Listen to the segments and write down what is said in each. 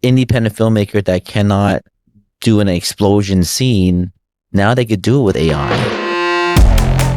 independent filmmaker that cannot do an explosion scene, now they could do it with AI.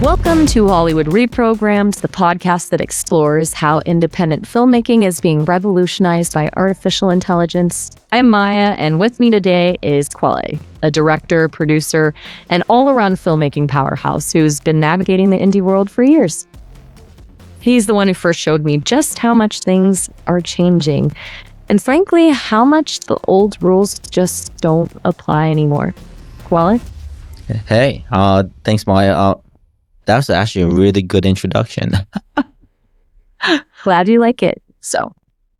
Welcome to Hollywood Reprogrammed, the podcast that explores how independent filmmaking is being revolutionized by artificial intelligence. I'm Maya, and with me today is Kvibe, a director, producer, and all-around filmmaking powerhouse who's been navigating the indie world for years. He's the one who first showed me just how much things are changing, and frankly, how much the old rules just don't apply anymore. Kvibe? Hey, thanks, Maya. That was actually a really good introduction. Glad you like it. So,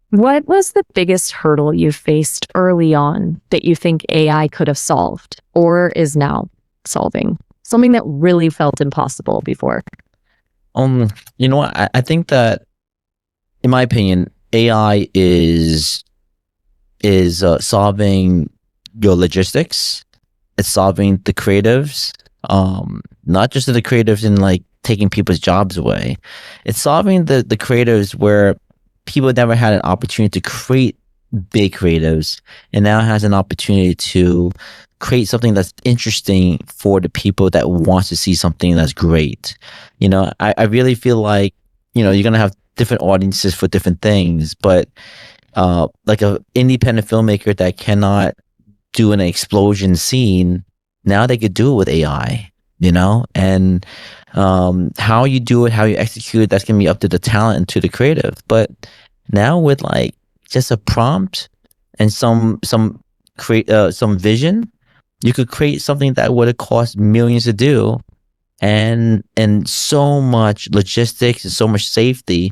what was the biggest hurdle you faced early on that you think AI could have solved or is now solving? Something that really felt impossible before? You know what? I think that, in my opinion, AI is solving your logistics. It's solving the creatives. Not just the creatives in like taking people's jobs away. It's solving the creatives where people never had an opportunity to create big creatives and now has an opportunity to create something that's interesting for the people that wants to see something that's great. You know, I really feel like, you know, you're going to have different audiences for different things, but like an independent filmmaker that cannot do an explosion scene, now they could do it with AI, you know, and how you do it, how you execute it, that's going to be up to the talent and to the creative. But now with like just a prompt and some vision, you could create something that would have cost millions to do, and so much logistics and so much safety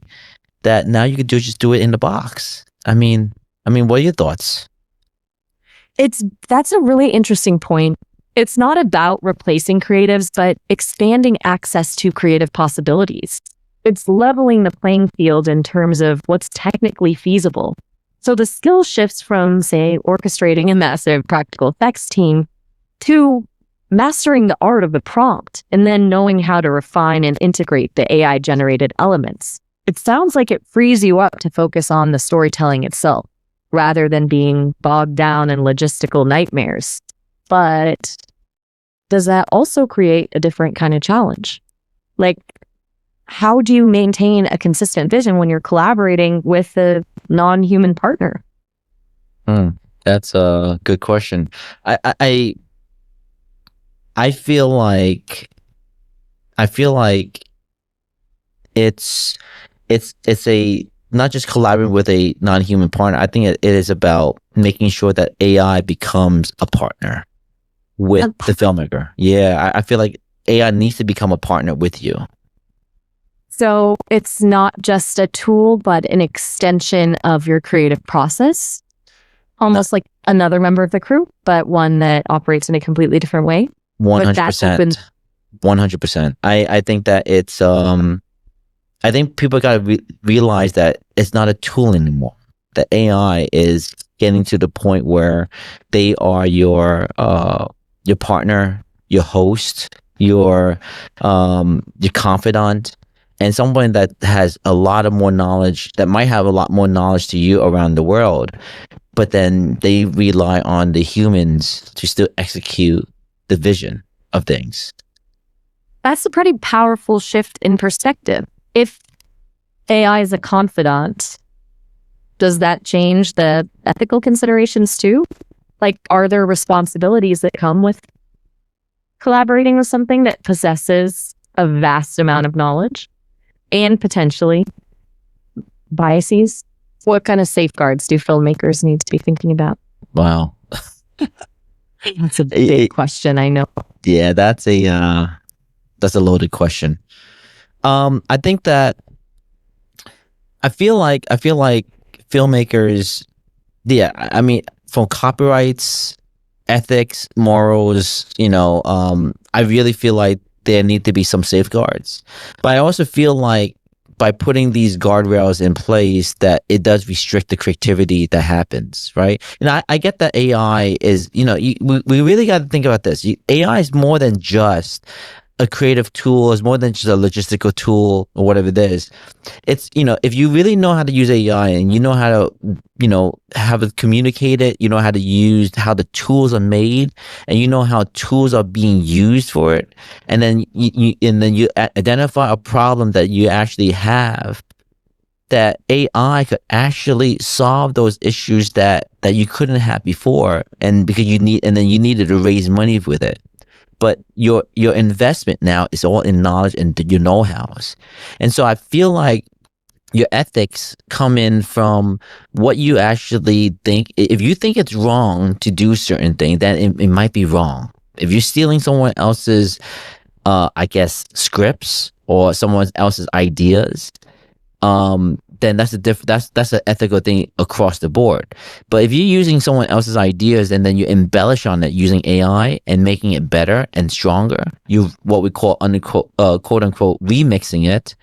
that now you could just do it in the box. I mean, what are your thoughts? That's a really interesting point. It's not about replacing creatives, but expanding access to creative possibilities. It's leveling the playing field in terms of what's technically feasible. So the skill shifts from, say, orchestrating a massive practical effects team to mastering the art of the prompt and then knowing how to refine and integrate the AI-generated elements. It sounds like it frees you up to focus on the storytelling itself, rather than being bogged down in logistical nightmares. But does that also create a different kind of challenge? Like, how do you maintain a consistent vision when you're collaborating with a non-human partner? That's a good question. I feel like it's a not just collaborating with a non-human partner. I think it is about making sure that AI becomes a partner with the filmmaker. Yeah, I feel like AI needs to become a partner with you. So it's not just a tool, but an extension of your creative process, almost like another member of the crew, but one that operates in a completely different way. 100%. 100%. I think that it's I think people gotta realize that it's not a tool anymore. That AI is getting to the point where they are your partner, your host, your confidant, and someone that has a lot of more knowledge, that might have a lot more knowledge to you around the world, but then they rely on the humans to still execute the vision of things. That's a pretty powerful shift in perspective. If AI is a confidant, does that change the ethical considerations too? Like, are there responsibilities that come with collaborating with something that possesses a vast amount of knowledge and potentially biases? What kind of safeguards do filmmakers need to be thinking about? Wow. That's a big question, I know. Yeah, that's a loaded question. I think that I feel like filmmakers, yeah, I mean, from copyrights, ethics, morals, you know, I really feel like there need to be some safeguards. But I also feel like by putting these guardrails in place, that it does restrict the creativity that happens, right? And I get that AI is, you know, we really got to think about this. AI is more than just a creative tool. It's more than just a logistical tool or whatever it is. It's, if you really know how to use AI and you know how to, how to communicate it, you know how to use how the tools are made, and you know how tools are being used for it, and then you identify a problem that you actually have, that AI could actually solve those issues that you couldn't have before, and because you needed to raise money with it. But your investment now is all in knowledge and your know-hows. And so I feel like your ethics come in from what you actually think. If you think it's wrong to do certain things, then it might be wrong. If you're stealing someone else's, I guess, scripts or someone else's ideas, then that's an ethical thing across the board. But if you're using someone else's ideas and then you embellish on it using AI and making it better and stronger, what we call quote unquote remixing it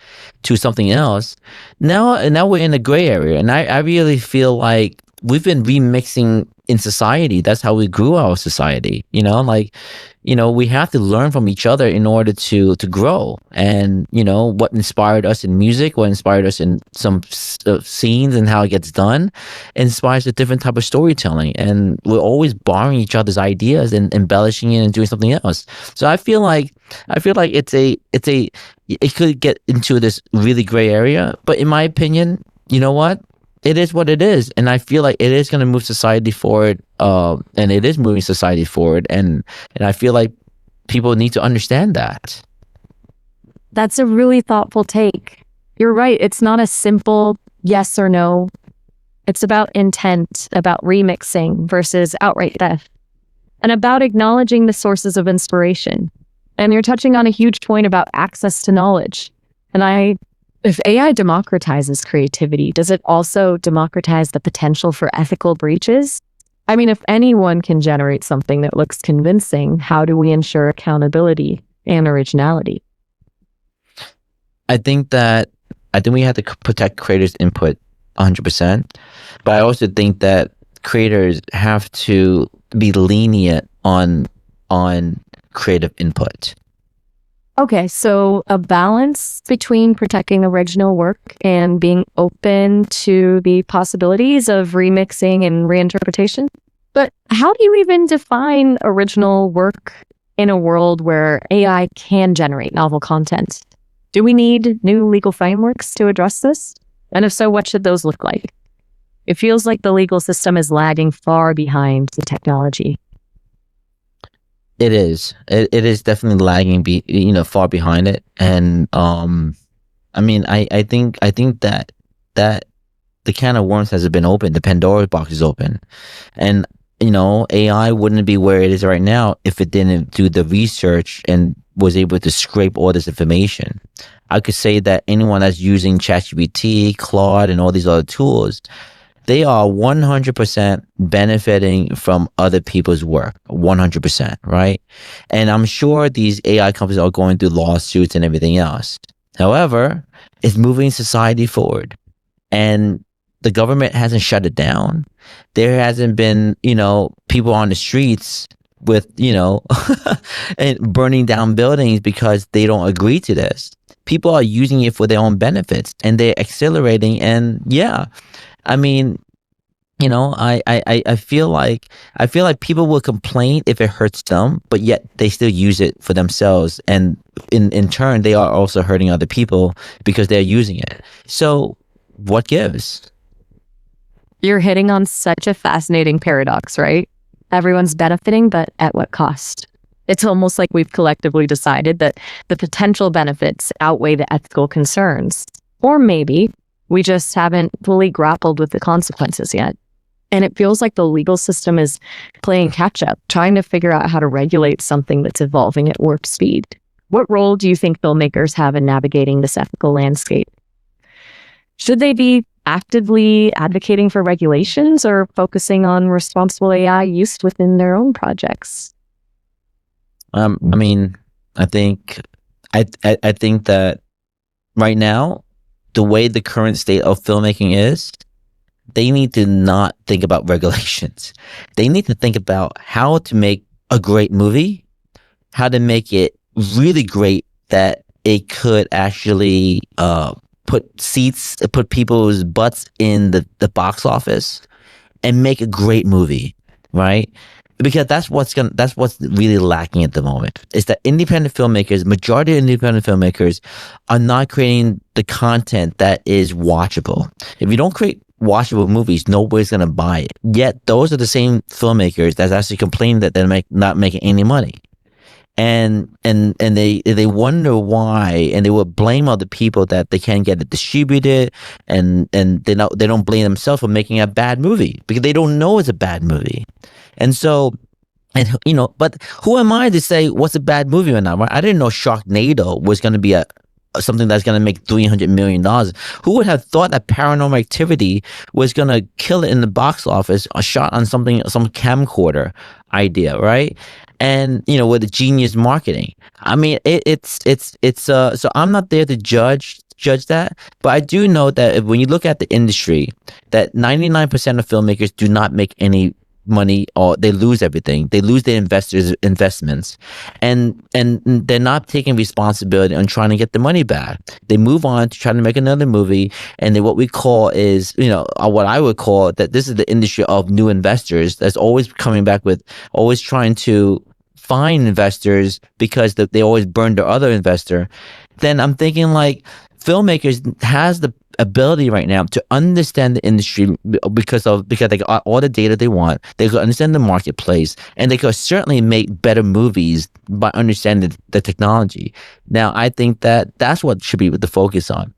to something else. Now we're in a gray area, and I really feel like we've been remixing in society. That's how we grew our society. We have to learn from each other in order to grow. And what inspired us in music, what inspired us in some scenes and how it gets done, inspires a different type of storytelling. And we're always borrowing each other's ideas and embellishing it and doing something else. So I feel like it could get into this really gray area. But in my opinion, you know what? It is what it is, and I feel like it is going to move society forward, and it is moving society forward, and I feel like people need to understand that. That's a really thoughtful take. You're right. It's not a simple yes or no. It's about intent, about remixing versus outright theft, and about acknowledging the sources of inspiration. And you're touching on a huge point about access to knowledge. And if AI democratizes creativity, does it also democratize the potential for ethical breaches? I mean, if anyone can generate something that looks convincing, how do we ensure accountability and originality? I think we have to protect creators' input 100%, but I also think that creators have to be lenient on creative input. Okay, so a balance between protecting original work and being open to the possibilities of remixing and reinterpretation. But how do you even define original work in a world where AI can generate novel content? Do we need new legal frameworks to address this? And if so, what should those look like? It feels like the legal system is lagging far behind the technology. It is. It is definitely lagging, far behind it. And I mean, I think that the can of worms has been opened. The Pandora's box is open, and AI wouldn't be where it is right now if it didn't do the research and was able to scrape all this information. I could say that anyone that's using ChatGPT, Claude, and all these other tools, they are 100% benefiting from other people's work, 100%, right? And I'm sure these AI companies are going through lawsuits and everything else. However, it's moving society forward, and the government hasn't shut it down. There hasn't been, people on the streets with, and burning down buildings because they don't agree to this. People are using it for their own benefits, and they're accelerating. And yeah, I mean, I feel like people will complain if it hurts them, but yet they still use it for themselves, and in turn, they are also hurting other people because they're using it. So, what gives? You're hitting on such a fascinating paradox, right? Everyone's benefiting, but at what cost? It's almost like we've collectively decided that the potential benefits outweigh the ethical concerns, or maybe we just haven't fully grappled with the consequences yet. And it feels like the legal system is playing catch up, trying to figure out how to regulate something that's evolving at warp speed. What role do you think filmmakers have in navigating this ethical landscape? Should they be actively advocating for regulations or focusing on responsible AI use within their own projects? I mean, I think that right now, the way the current state of filmmaking is, they need to not think about regulations. They need to think about how to make a great movie, how to make it really great that it could actually put people's butts in the box office and make a great movie, right? Because that's what's really lacking at the moment, is that majority of independent filmmakers are not creating the content that is watchable. If you don't create watchable movies, nobody's gonna buy it. Yet those are the same filmmakers that's actually complaining that they're not making any money. And they wonder why, and they will blame other people that they can't get it distributed, and they don't blame themselves for making a bad movie because they don't know it's a bad movie. And so, and but who am I to say what's a bad movie or not? Right? I didn't know Sharknado was going to be something that's going to make $300 million. Who would have thought that Paranormal Activity was going to kill it in the box office, a shot on some camcorder idea, right? And with the genius marketing. I mean, it's so I'm not there to judge that, but I do know that when you look at the industry, that 99% of filmmakers do not make any money, or they lose everything. They lose their investments, and they're not taking responsibility on trying to get the money back. They move on to trying to make another movie, and then what we call is, what I would call that this is the industry of new investors that's always coming back with, always trying to find investors because they always burn their other investor. Then I'm thinking, like, filmmakers has the ability right now to understand the industry because they got all the data they want. They could understand the marketplace, and they could certainly make better movies by understanding the technology. Now, I think that that's what should be the focus on.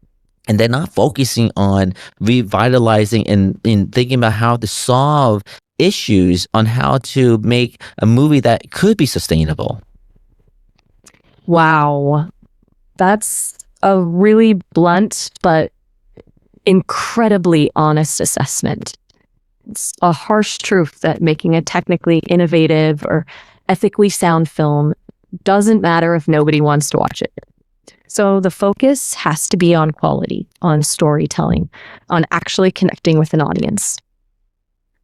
And they're not focusing on revitalizing and thinking about how to solve issues on how to make a movie that could be sustainable. Wow. That's a really blunt but incredibly honest assessment. It's a harsh truth that making a technically innovative or ethically sound film doesn't matter if nobody wants to watch it. So the focus has to be on quality, on storytelling, on actually connecting with an audience.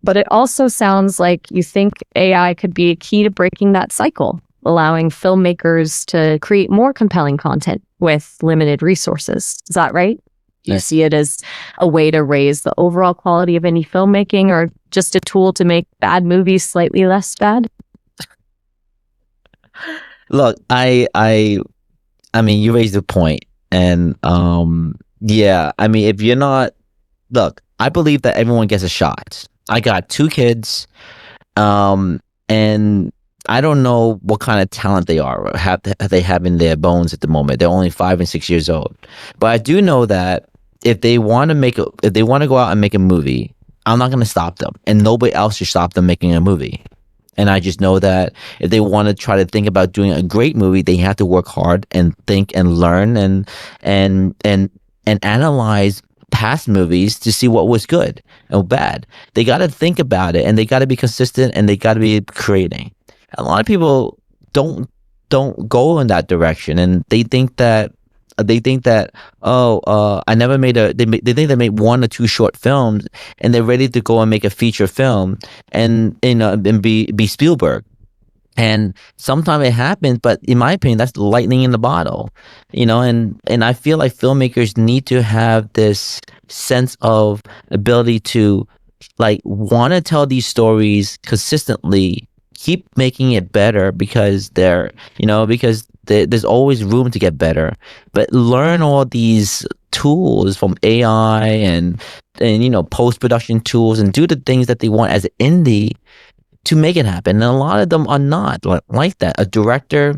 But it also sounds like you think AI could be a key to breaking that cycle, allowing filmmakers to create more compelling content with limited resources. Is that right? Do you see it as a way to raise the overall quality of any filmmaking, or just a tool to make bad movies slightly less bad? Look, I mean, you raised a point, and yeah, I mean, if you're not, look, I believe that everyone gets a shot. I got 2 kids, and I don't know what kind of talent they are, or they have in their bones at the moment. They're only 5 and 6 years old, but I do know that if they want to go out and make a movie, I'm not going to stop them, and nobody else should stop them making a movie. And I just know that if they want to try to think about doing a great movie, they have to work hard and think and learn and analyze past movies to see what was good or bad. They got to think about it, and they got to be consistent, and they got to be creating. A lot of people don't go in that direction, and they think that I never made they think they made 1 or 2 short films, and they're ready to go and make a feature film and be Spielberg. And sometimes it happens, but in my opinion, that's lightning in the bottle, and I feel like filmmakers need to have this sense of ability to, like, want to tell these stories consistently, keep making it better, because there's always room to get better, but learn all these tools from AI and post-production tools, and do the things that they want as an indie to make it happen. And a lot of them are not like that. A director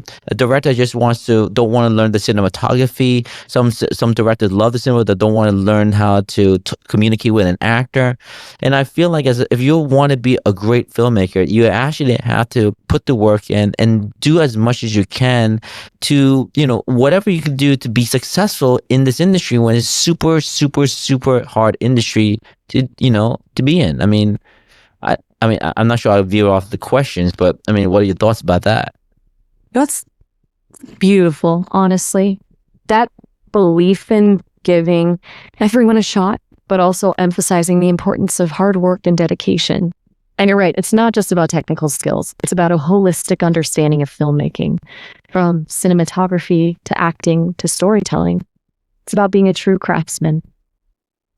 just don't want to learn the cinematography. Some directors love the cinema, but don't want to learn how to communicate with an actor. And I feel like if you want to be a great filmmaker, you actually have to put the work in and do as much as you can to, whatever you can do to be successful in this industry, when it's super, super, super hard industry to be in. I mean, I'm not sure I'll veer off the questions, but I mean, what are your thoughts about that? That's beautiful, honestly. That belief in giving everyone a shot, but also emphasizing the importance of hard work and dedication. And you're right, it's not just about technical skills. It's about a holistic understanding of filmmaking, from cinematography to acting to storytelling. It's about being a true craftsman.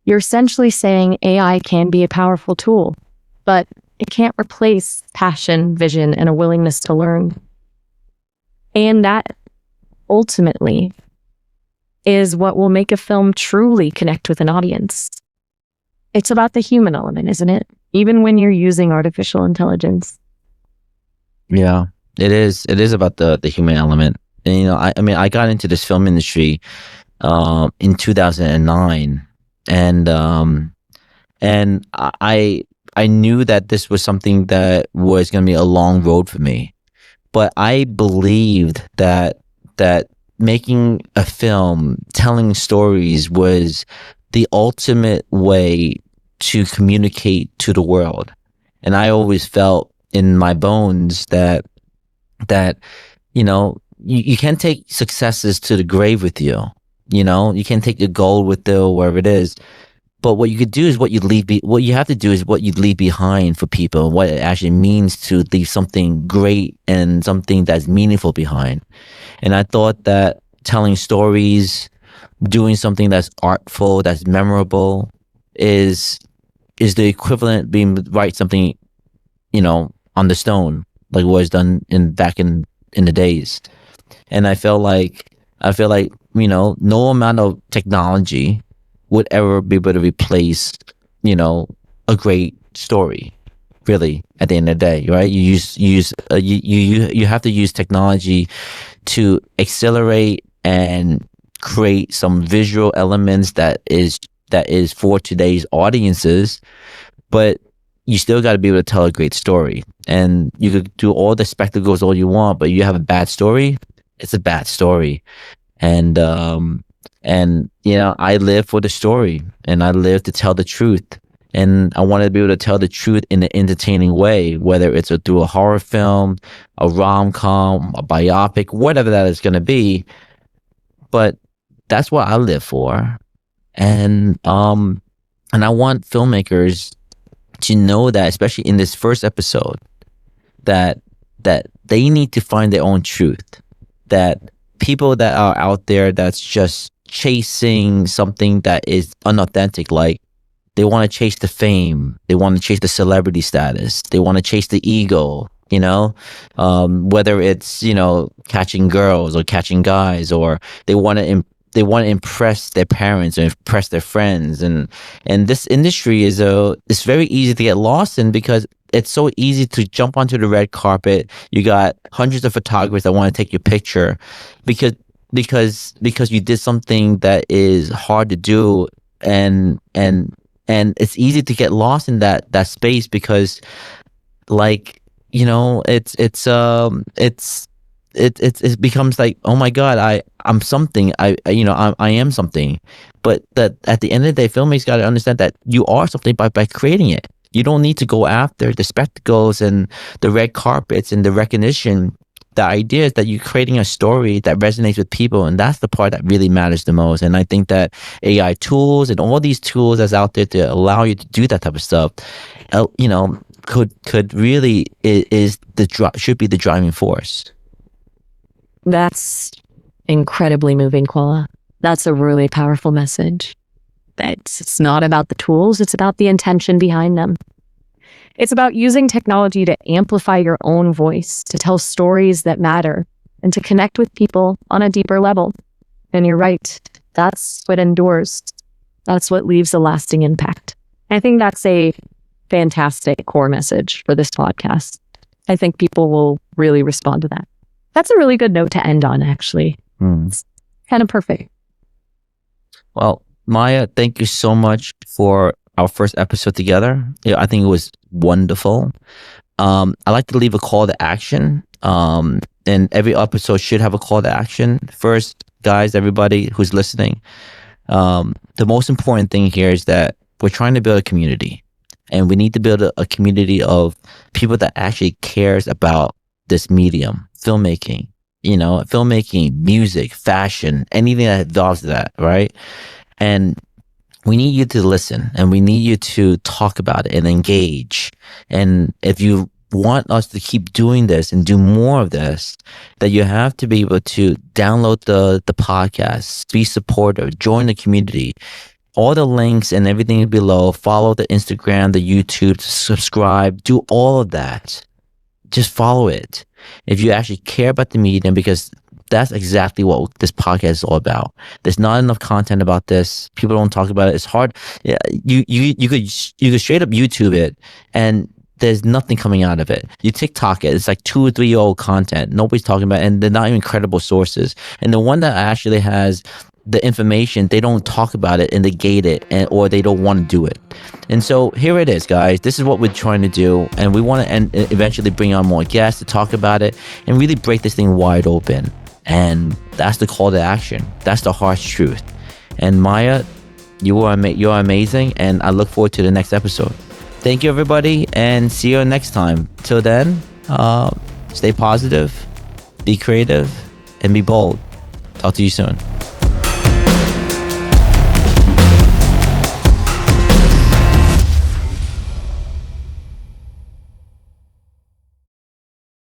You're essentially saying AI can be a powerful tool, but it can't replace passion, vision, and a willingness to learn. And that ultimately is what will make a film truly connect with an audience. It's about the human element, isn't it? Even when you're using artificial intelligence. Yeah, it is. It is about the human element. And, you know, I mean, I got into this film industry in 2009, and I knew that this was something that was going to be a long road for me. But I believed that making a film, telling stories, was the ultimate way to communicate to the world. And I always felt in my bones that you know, you can't take successes to the grave with you. You know, you can't take the gold with you, wherever it is. But what you could do is what you have to do is what you leave behind for people, what it actually means to leave something great and something that's meaningful behind. And I thought that telling stories, doing something that's artful, that's memorable, is the equivalent being write something, you know, on the stone, like was done back in the days. And I feel like, you know, no amount of technology would ever be able to replace, you know, a great story. Really, at the end of the day, right? You have to use technology to accelerate and create some visual elements that is for today's audiences, but you still got to be able to tell a great story. And you could do all the spectacles all you want, but you have a bad story, it's a bad story. And you know, I live for the story, and I live to tell the truth. And I want to be able to tell the truth in an entertaining way, whether it's through a horror film, a rom-com, a biopic, whatever that is going to be. But that's what I live for. And I want filmmakers to know that, especially in this first episode, that they need to find their own truth. That people that are out there that's just chasing something that is unauthentic, like they want to chase the fame, they want to chase the celebrity status, they want to chase the ego, you know, whether it's, you know, catching girls or catching guys, or they want to impress their parents or impress their friends. And this industry it's very easy to get lost in, because it's so easy to jump onto the red carpet. You got hundreds of photographers that want to take your picture because you did something that is hard to do, and it's easy to get lost in that space, because, like, you know, it becomes like, oh my God, I'm something. I am something. But that at the end of the day, filmmakers got to understand that you are something by creating it. You don't need to go after the spectacles and the red carpets and the recognition. The idea is that you're creating a story that resonates with people, and that's the part that really matters the most. And I think that AI tools and all these tools that's out there to allow you to do that type of stuff, you know, could really should be the driving force. That's incredibly moving, Koala. That's a really powerful message. It's not about the tools, it's about the intention behind them. It's about using technology to amplify your own voice, to tell stories that matter, and to connect with people on a deeper level. And you're right, that's what endures. That's what leaves a lasting impact. I think that's a fantastic core message for this podcast. I think people will really respond to that. That's a really good note to end on, actually. It's kind of perfect. Well, Maya, thank you so much for our first episode together. Yeah, I think it was wonderful. I like to leave a call to action. And every episode should have a call to action. First, guys, everybody who's listening, the most important thing here is that we're trying to build a community. And we need to build a community of people that actually cares about this medium, filmmaking, you know, filmmaking, music, fashion, anything that involves that, right? And we need you to listen, and we need you to talk about it and engage. And if you want us to keep doing this and do more of this, that you have to be able to download the podcast, be supportive, join the community. All the links and everything below. Follow the Instagram, the YouTube, subscribe, do all of that. Just follow it. If you actually care about the medium, because that's exactly what this podcast is all about. There's not enough content about this. People don't talk about it. It's hard. Yeah, you could straight up YouTube it, and there's nothing coming out of it. You TikTok it, it's like 2 or 3 year old content. Nobody's talking about it, and they're not even credible sources. And the one that actually has the information, they don't talk about it and they gate it, or they don't want to do it. And so here it is, guys. This is what we're trying to do, and we want to eventually bring on more guests to talk about it and really break this thing wide open. And that's the call to action. That's the harsh truth. And Maya, you're amazing, and I look forward to the next episode. Thank you, everybody, and see you next time. Till then, stay positive, be creative, and be bold. Talk to you soon.